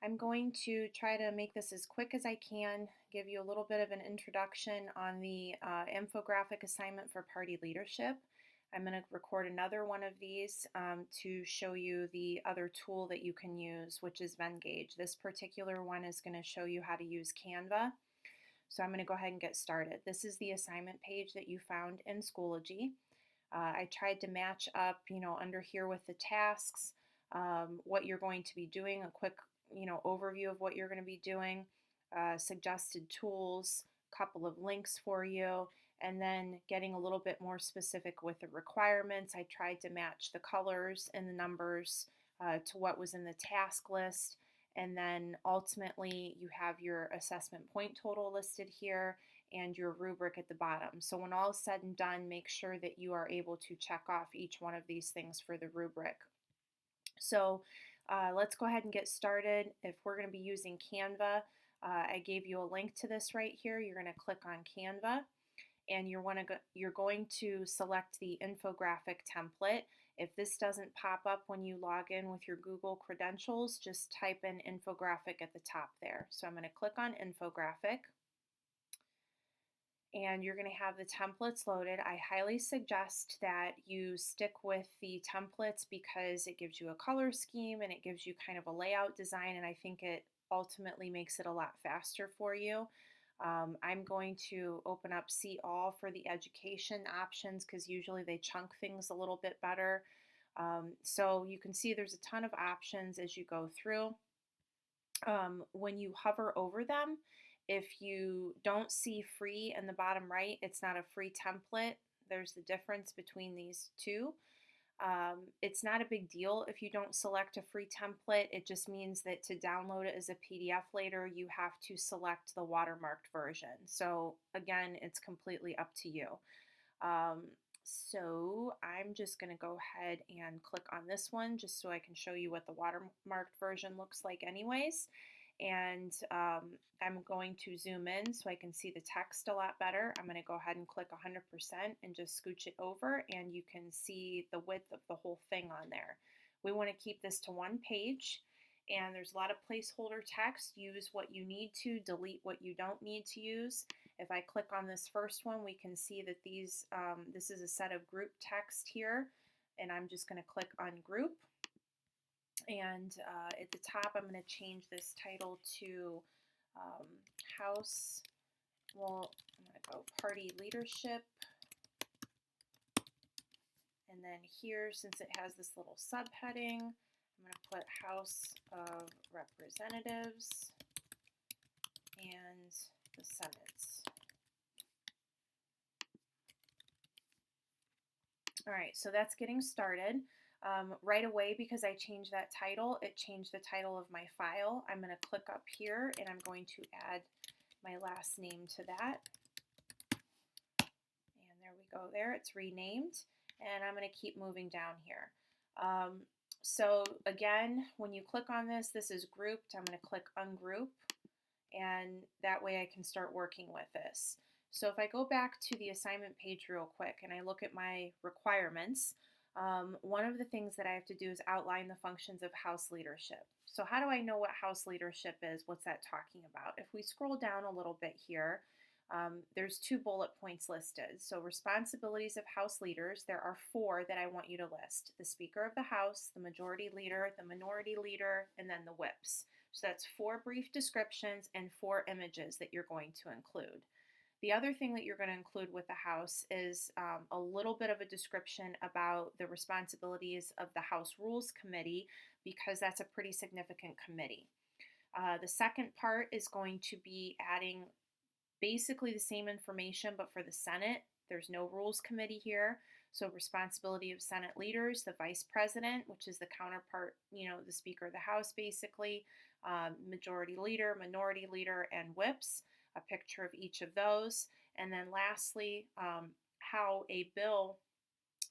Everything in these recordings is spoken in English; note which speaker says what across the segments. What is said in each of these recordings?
Speaker 1: I'm going to try to make this as quick as I can, give you a little bit of an introduction on the infographic assignment for party leadership. I'm going to record another one of these to show you the other tool that you can use, which is Venngage. This particular one is going to show you how to use Canva. So I'm going to go ahead and get started. This is the assignment page that you found in Schoology. I tried to match up, under here with the tasks, what you're going to be doing, a quick, overview of what you're going to be doing, suggested tools, a couple of links for you, and then getting a little bit more specific with the requirements. I tried to match the colors and the numbers to what was in the task list. And then ultimately you have your assessment point total listed here and your rubric at the bottom. So when all is said and done, make sure that you are able to check off each one of these things for the rubric. So let's go ahead and get started. If we're going to be using Canva, I gave you a link to this right here. You're going to click on Canva and you're going to select the infographic template. If this doesn't pop up when you log in with your Google credentials, just type in infographic at the top there. So I'm going to click on infographic and you're going to have the templates loaded. I highly suggest that you stick with the templates because it gives you a color scheme and it gives you kind of a layout design, and I think it ultimately makes it a lot faster for you. I'm going to open up See All for the education options because usually they chunk things a little bit better. So you can see there's a ton of options as you go through. When you hover over them, if you don't see free in the bottom right, it's not a free template. There's the difference between these two. It's not a big deal if you don't select a free template. It just means that to download it as a PDF later, you have to select the watermarked version. So again, it's completely up to you. So I'm just going to go ahead and click on this one just so I can show you what the watermarked version looks like anyways. And I'm going to zoom in so I can see the text a lot better. I'm going to go ahead and click 100% and just scooch it over, and you can see the width of the whole thing on there. We want to keep this to one page, and there's a lot of placeholder text. Use what you need to, delete what you don't need to use. If I click on this first one, we can see that this is a set of group text here, and I'm just going to click on group. And at the top, I'm going to change this title to House, well, I'm going to go Party Leadership. And then here, since it has this little subheading, I'm going to put House of Representatives and the Senates. All right, so that's getting started. Right away, because I changed that title, it changed the title of my file. I'm going to click up here and I'm going to add my last name to that. And there we go there, it's renamed. And I'm going to keep moving down here. So again, when you click on this, this is grouped. I'm going to click ungroup, and that way I can start working with this. So if I go back to the assignment page real quick and I look at my requirements, one of the things that I have to do is outline the functions of House leadership. So how do I know what House leadership is? What's that talking about? If we scroll down a little bit here, there's 2 bullet points listed. So responsibilities of House leaders, there are 4 that I want you to list. The Speaker of the House, the Majority Leader, the Minority Leader, and then the whips. So that's 4 brief descriptions and 4 images that you're going to include. The other thing that you're going to include with the House is a little bit of a description about the responsibilities of the House Rules Committee, because that's a pretty significant committee. The second part is going to be adding basically the same information, but for the Senate. There's no Rules Committee here. So responsibility of Senate leaders, the Vice President, which is the counterpart, the Speaker of the House basically, Majority Leader, Minority Leader, and whips. A picture of each of those. And then lastly, how a bill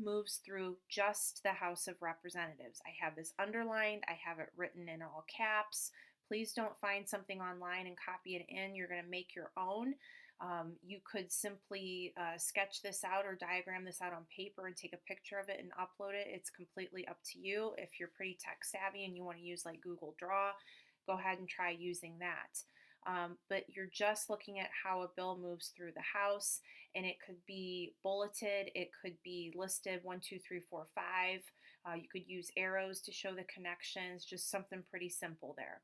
Speaker 1: moves through just the House of Representatives. I have this underlined. I have it written in all caps. Please don't find something online and copy it in. You're going to make your own. You could simply sketch this out or diagram this out on paper and take a picture of it and upload it. It's completely up to you. If you're pretty tech savvy and you want to use like Google Draw, go ahead and try using that. But you're just looking at how a bill moves through the House, and it could be bulleted, it could be listed 1, 2, 3, 4, 5. You could use arrows to show the connections, just something pretty simple there.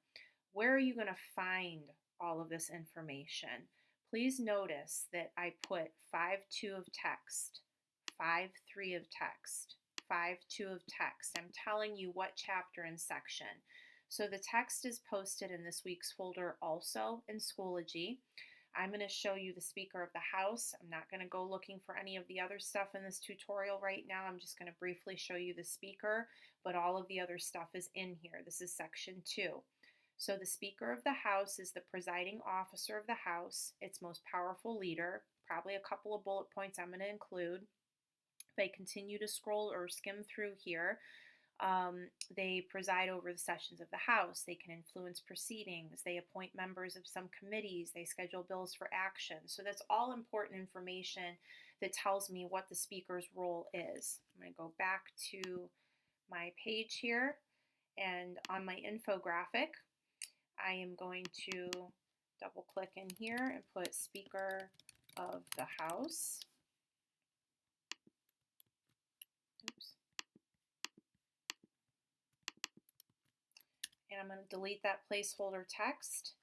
Speaker 1: Where are you going to find all of this information? Please notice that I put 5.2 of text, 5.3 of text, 5.2 of text. I'm telling you what chapter and section. So the text is posted in this week's folder also in Schoology. I'm going to show you the Speaker of the House. I'm not going to go looking for any of the other stuff in this tutorial right now. I'm just going to briefly show you the Speaker, but all of the other stuff is in here. This is section 2. So the Speaker of the House is the presiding officer of the House, its most powerful leader. Probably a couple of bullet points I'm going to include. If I continue to scroll or skim through here, they preside over the sessions of the House. They can influence proceedings. They appoint members of some committees. They schedule bills for action. So that's all important information that tells me what the Speaker's role is. I'm going to go back to my page here, and on my infographic, I am going to double click in here and put Speaker of the House. Oops. And I'm going to delete that placeholder text.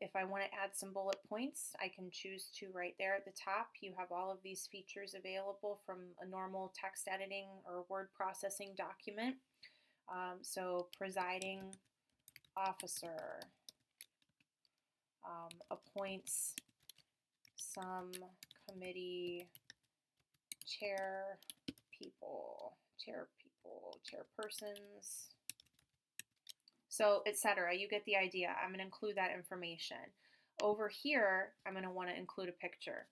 Speaker 1: If I want to add some bullet points, I can choose to right there at the top. You have all of these features available from a normal text editing or word processing document. So presiding officer appoints some committee chairpersons, so etc. You get the idea. I'm going to include that information. Over here, I'm going to want to include a picture.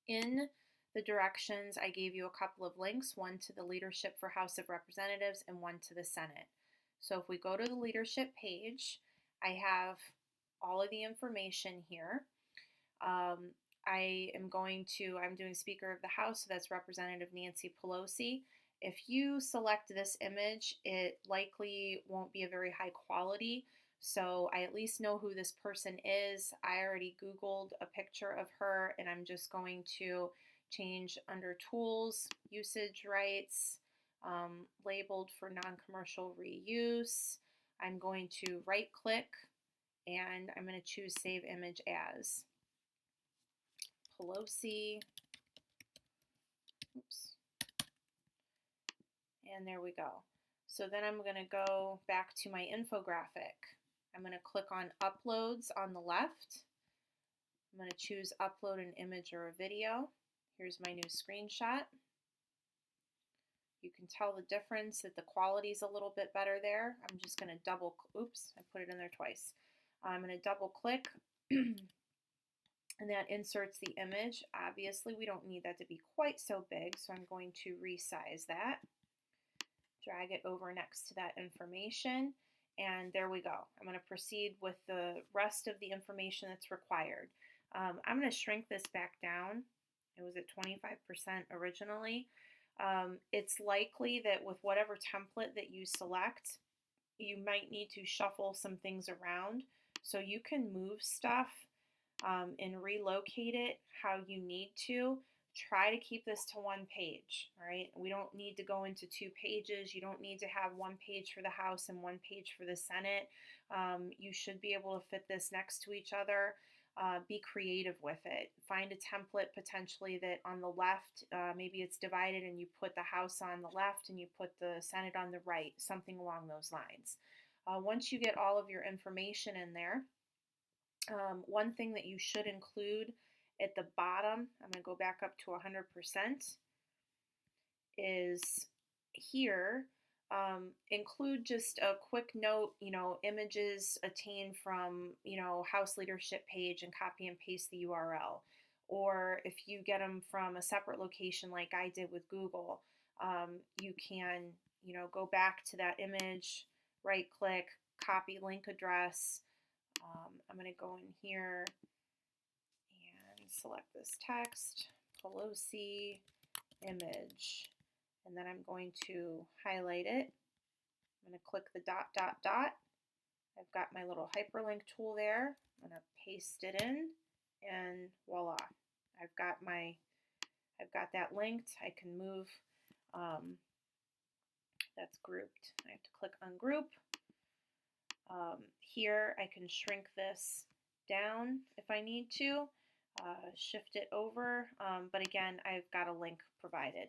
Speaker 1: In the directions, I gave you a couple of links, one to the Leadership for House of Representatives and one to the Senate. So if we go to the leadership page, I have all of the information here. I'm doing Speaker of the House, so that's Representative Nancy Pelosi. If you select this image, it likely won't be a very high quality, so I at least know who this person is. I already Googled a picture of her, and I'm just going to change under Tools, Usage Rights, labeled for non-commercial reuse. I'm going to right-click, and I'm going to choose Save Image As. Pelosi. Oops. And there we go. So then I'm going to go back to my infographic. I'm going to click on Uploads on the left. I'm going to choose Upload an image or a video. Here's my new screenshot. You can tell the difference that the quality is a little bit better there. I'm just going to oops, I put it in there twice. I'm going to double click and that inserts the image. Obviously, we don't need that to be quite so big, so I'm going to resize that. Drag it over next to that information, and there we go. I'm going to proceed with the rest of the information that's required. I'm going to shrink this back down. It was at 25% originally. It's likely that with whatever template that you select, you might need to shuffle some things around. So you can move stuff and relocate it how you need to. Try to keep this to one page, all right? We don't need to go into 2 pages. You don't need to have 1 page for the House and 1 page for the Senate. You should be able to fit this next to each other. Be creative with it. Find a template potentially that on the left, maybe it's divided and you put the House on the left and you put the Senate on the right, something along those lines. Once you get all of your information in there, one thing that you should include at the bottom, I'm going to go back up to 100%, is here, include just a quick note, images attained from, House leadership page, and copy and paste the URL. Or if you get them from a separate location like I did with Google, you can, go back to that image, right click, copy link address. I'm going to go in here and select this text, Pelosi image, and then I'm going to highlight it. I'm going to click the dot, dot, dot, I've got my little hyperlink tool there. I'm going to paste it in, and voila. I've got that linked. I can move, that's grouped. I have to click on group. Here I can shrink this down if I need to, shift it over, but again, I've got a link provided.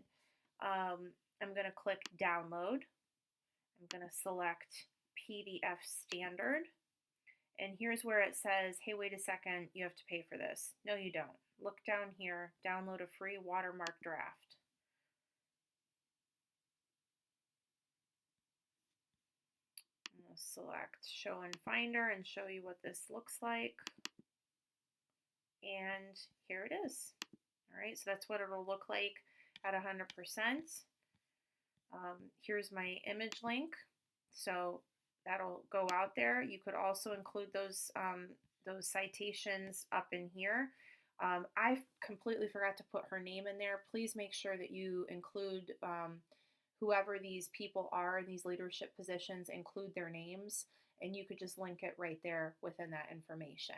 Speaker 1: I'm going to click download. I'm going to select PDF standard. And here's where it says, hey, wait a second, you have to pay for this. No, you don't. Look down here, download a free watermark draft. I'm going to select show in Finder and show you what this looks like. And here it is. All right, so that's what it'll look like at 100%. Here's my image link. So that'll go out there. You could also include those citations up in here. I completely forgot to put her name in there. Please make sure that you include whoever these people are in these leadership positions, include their names, and you could just link it right there within that information.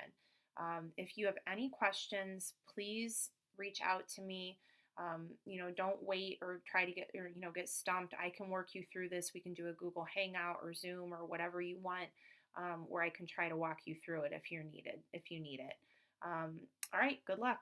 Speaker 1: If you have any questions, please reach out to me. Don't wait or try to get stumped. I can work you through this. We can do a Google Hangout or Zoom or whatever you want, where I can try to walk you through it if you need it. All right, good luck.